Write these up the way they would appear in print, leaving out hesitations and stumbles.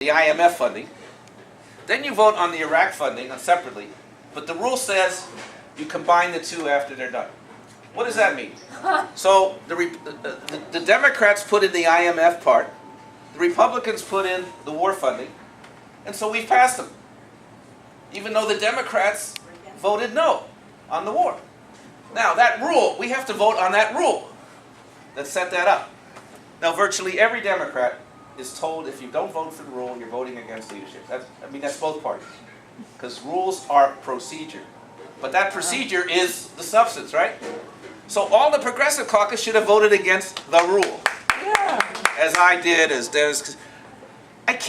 the IMF funding. Then you vote on the Iraq funding separately. But the rule says you combine the two after they're done. What does that mean? So the Democrats put in the IMF part. The Republicans put in the war funding. And so we've passed them. Even though the Democrats voted no on the war. Now that rule, we have to vote on that rule that set that up. Now virtually every Democrat is told if you don't vote for the rule, you're voting against leadership. That's both parties. Because rules are procedure. But that procedure is the substance, right? So all the Progressive Caucus should have voted against the rule. Yeah. As I did, as Dennis.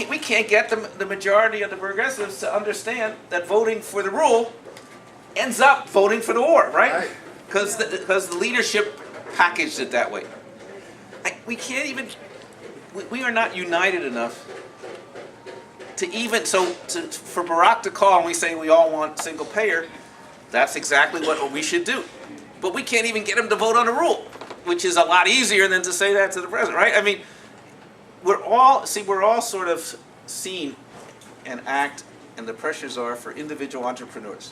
We can't get the majority of the progressives to understand that voting for the rule ends up voting for the war, right? Because the leadership packaged it that way. We can't even, we are not united enough to even, for Barack to call and we say we all want single payer, that's exactly what we should do. But we can't even get him to vote on a rule, which is a lot easier than to say that to the president, right? I mean, we're all sort of seen and act, and the pressures are for individual entrepreneurs.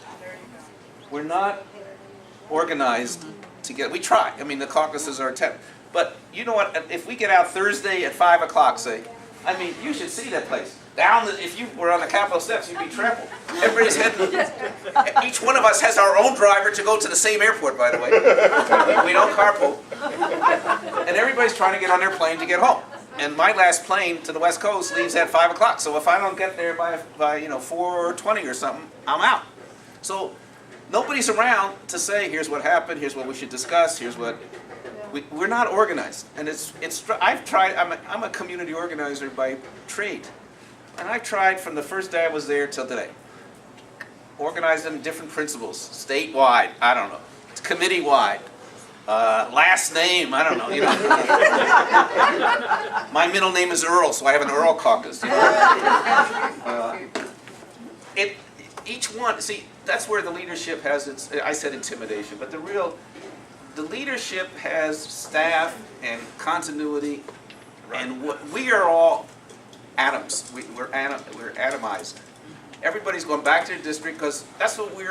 We're not organized to get, we try. I mean, the caucuses are attempt. But you know what, if we get out Thursday at 5 o'clock, say, I mean, you should see that place. If you were on the Capitol steps, you'd be trampled. Everybody's heading, each one of us has our own driver to go to the same airport, by the way. We don't carpool. And everybody's trying to get on their plane to get home. And my last plane to the West Coast leaves at 5 o'clock. So if I don't get there by 4:20 or something, I'm out. So nobody's around to say, here's what happened, here's what we should discuss, here's what... We're not organized. And I've tried, I'm a community organizer by trade. And I've tried from the first day I was there till today. Organize them in different principles. Statewide, I don't know. Committee-wide. Last name, I don't know. You know. My middle name is Earl, so I have an Earl caucus. You know. Each one, see, that's where the leadership has its, I said intimidation, but the leadership has staff and continuity, and we are all atoms. We're atomized. Everybody's going back to their district because that's what we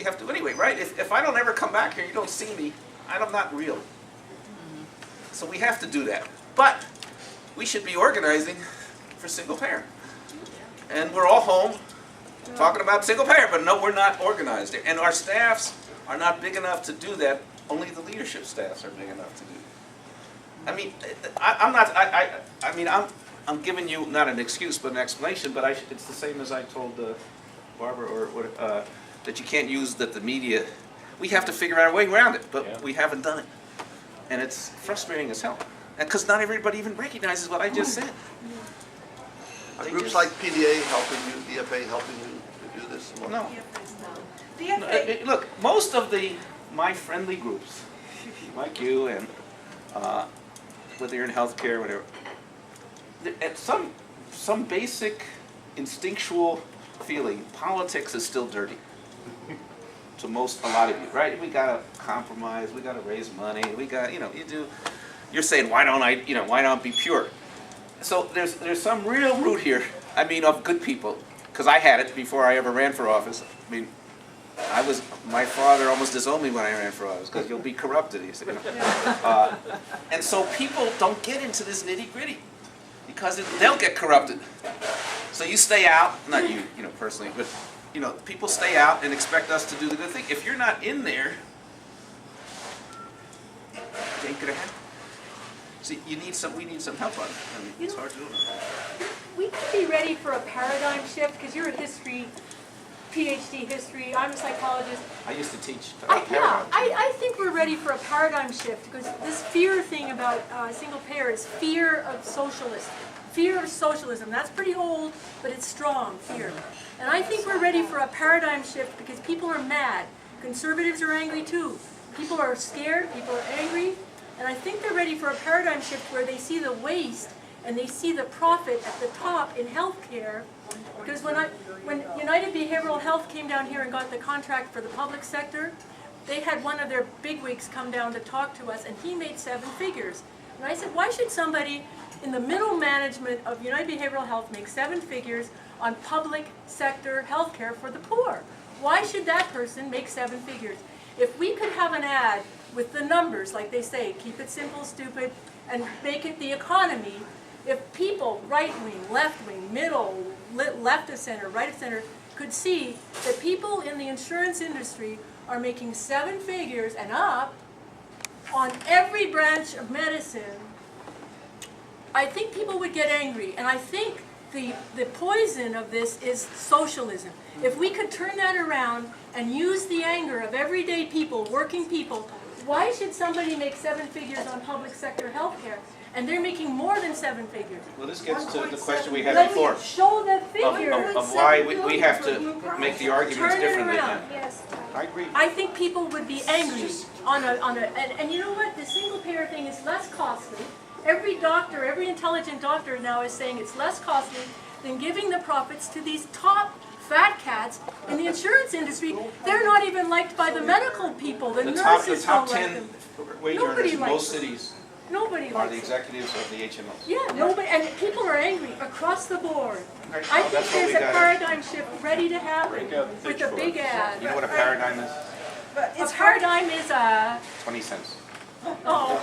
have to do anyway, right? If I don't ever come back here, you don't see me, I'm not real. So we have to do that. But we should be organizing for single parent. And we're all home talking about single parent, but no, we're not organized. And our staffs are not big enough to do that. Only the leadership staffs are big enough to do it. I mean, I'm giving you not an excuse but an explanation, but it's the same as I told Barbara that you can't use the media. We have to figure out a way around it, but we haven't done it. And it's frustrating as hell. And because not everybody even recognizes what I just said. Are groups like PDA helping you, DFA helping you to do this? No. Look, most of my friendly groups, like you and whether you're in healthcare, whatever, at some basic instinctual feeling, politics is still dirty. To a lot of you, right? We gotta compromise, we gotta raise money, we got, you're saying, why don't be pure? So there's some real root here, of good people, because I had it before I ever ran for office. My father almost disowned me when I ran for office, because you'll be corrupted, he said, and so people don't get into this nitty-gritty, because they'll get corrupted. So you stay out, not you, personally, but people stay out and expect us to do the good thing. If you're not in there, it ain't gonna happen. See, we need some help on it. It's hard to do. We could be ready for a paradigm shift, because you're a history, PhD history, I'm a psychologist. I used to teach I think we're ready for a paradigm shift, because this fear thing about single payer is fear of socialism. Fear of socialism. That's pretty old, but it's strong, fear. And I think we're ready for a paradigm shift because people are mad. Conservatives are angry too. People are scared, people are angry, and I think they're ready for a paradigm shift where they see the waste and they see the profit at the top in healthcare. Because when United Behavioral Health came down here and got the contract for the public sector, they had one of their bigwigs come down to talk to us, and he made 7 figures. And I said, why should somebody, in the middle management of United Behavioral Health make 7 figures on public sector healthcare for the poor. Why should that person make 7 figures? If we could have an ad with the numbers, like they say, keep it simple, stupid, and make it the economy, if people, right wing, left wing, middle, left of center, right of center, could see that people in the insurance industry are making 7 figures and up on every branch of medicine, I think people would get angry. And I think the poison of this is socialism. If we could turn that around and use the anger of everyday people, working people, why should somebody make 7 figures on public sector health care and they're making more than 7 figures? Well, this gets to the question we had Let me before show the figure. of why we have to make the arguments Turn it differently now. around. Yes. I agree. I think people would be angry and you know what? The single payer thing is less costly. Every doctor, every intelligent doctor now is saying it's less costly than giving the profits to these top fat cats in the insurance industry. They're not even liked by the medical people. The The top nurses don't like 10 them. wage Nobody earners in likes most them. cities Nobody are the likes them. executives of the HMOs. Yeah, nobody, and people are angry across the board. Okay, I well, think that's what we there's a gotta- paradigm shift ready to happen with a big ad. You know what a paradigm is? A paradigm is a, 20 cents. oh.